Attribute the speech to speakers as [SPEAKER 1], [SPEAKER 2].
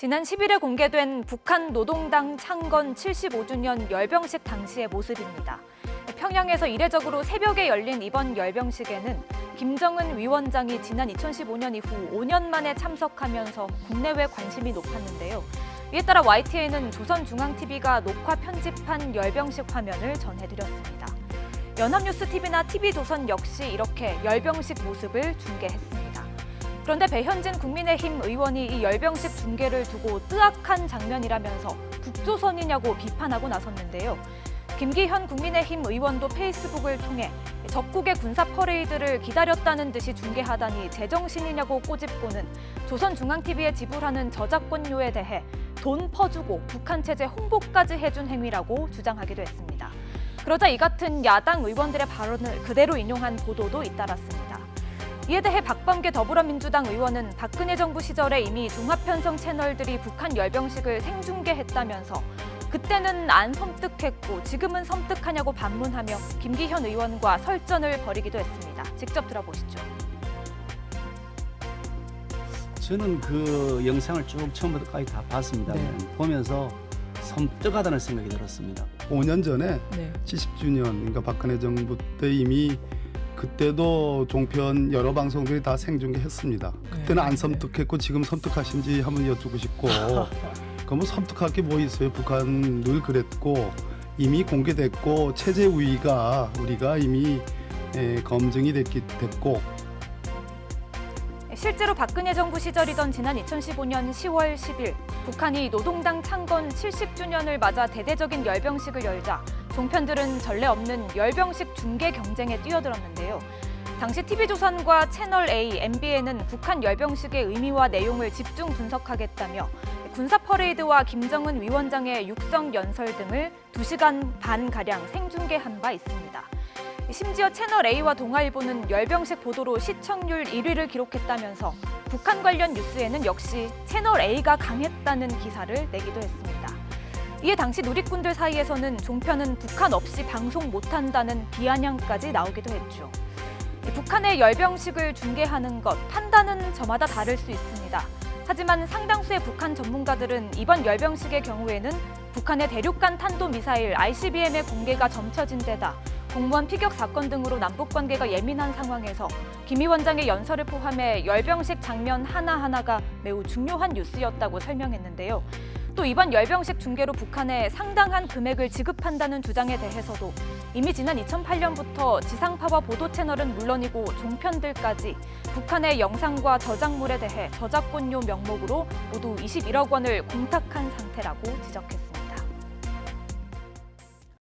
[SPEAKER 1] 지난 10일에 공개된 북한 노동당 창건 75주년 열병식 당시의 모습입니다. 평양에서 이례적으로 새벽에 열린 이번 열병식에는 김정은 위원장이 지난 2015년 이후 5년 만에 참석하면서 국내외 관심이 높았는데요. 이에 따라 YTN은 조선중앙TV가 녹화 편집한 열병식 화면을 전해드렸습니다. 연합뉴스TV나 TV조선 역시 이렇게 열병식 모습을 중계했습니다. 그런데 배현진 국민의힘 의원이 이 열병식 중계를 두고 뜨악한 장면이라면서 북조선이냐고 비판하고 나섰는데요. 김기현 국민의힘 의원도 페이스북을 통해 적국의 군사 퍼레이드를 기다렸다는 듯이 중계하다니 제정신이냐고 꼬집고는 조선중앙TV에 지불하는 저작권료에 대해 돈 퍼주고 북한 체제 홍보까지 해준 행위라고 주장하기도 했습니다. 그러자 이 같은 야당 의원들의 발언을 그대로 인용한 보도도 잇따랐습니다. 이에 대해 박범계 더불어민주당 의원은 박근혜 정부 시절에 이미 종합편성 채널들이 북한 열병식을 생중계했다면서 그때는 안 섬뜩했고 지금은 섬뜩하냐고 반문하며 김기현 의원과 설전을 벌이기도 했습니다. 직접 들어보시죠.
[SPEAKER 2] 저는 그 영상을 쭉 처음부터까지 다 봤습니다. 보면서 섬뜩하다는 생각이 들었습니다.
[SPEAKER 3] 5년 전에 70주년, 그러니까 박근혜 정부 때 이미 그때도 종편 여러 방송들이 다 생중계했습니다. 그때는 안 섬뜩했고 지금 섬뜩하신지 한번 여쭙고 싶고 그럼 뭐 섬뜩할 게 뭐 있어요? 북한 늘 그랬고 이미 공개됐고 체제 우위가 우리가 이미 검증이 됐고
[SPEAKER 1] 실제로 박근혜 정부 시절이던 지난 2015년 10월 10일 북한이 노동당 창건 70주년을 맞아 대대적인 열병식을 열자 종편들은 전례 없는 열병식 중계 경쟁에 뛰어들었는데요. 당시 TV조선과 채널A, MBN은 북한 열병식의 의미와 내용을 집중 분석하겠다며 군사 퍼레이드와 김정은 위원장의 육성 연설 등을 2시간 반가량 생중계한 바 있습니다. 심지어 채널A와 동아일보는 열병식 보도로 시청률 1위를 기록했다면서 북한 관련 뉴스에는 역시 채널A가 강했다는 기사를 내기도 했습니다. 이에 당시 누리꾼들 사이에서는 종편은 북한 없이 방송 못한다는 비아냥까지 나오기도 했죠. 북한의 열병식을 중계하는 것, 판단은 저마다 다를 수 있습니다. 하지만 상당수의 북한 전문가들은 이번 열병식의 경우에는 북한의 대륙간 탄도미사일 ICBM의 공개가 점쳐진 데다 공무원 피격 사건 등으로 남북관계가 예민한 상황에서 김 위원장의 연설을 포함해 열병식 장면 하나하나가 매우 중요한 뉴스였다고 설명했는데요. 또 이번 열병식 중계로 북한에 상당한 금액을 지급한다는 주장에 대해서도 이미 지난 2008년부터 지상파와 보도 채널은 물론이고 종편들까지 북한의 영상과 저작물에 대해 저작권료 명목으로 모두 21억 원을 공탁한 상태라고 지적했습니다.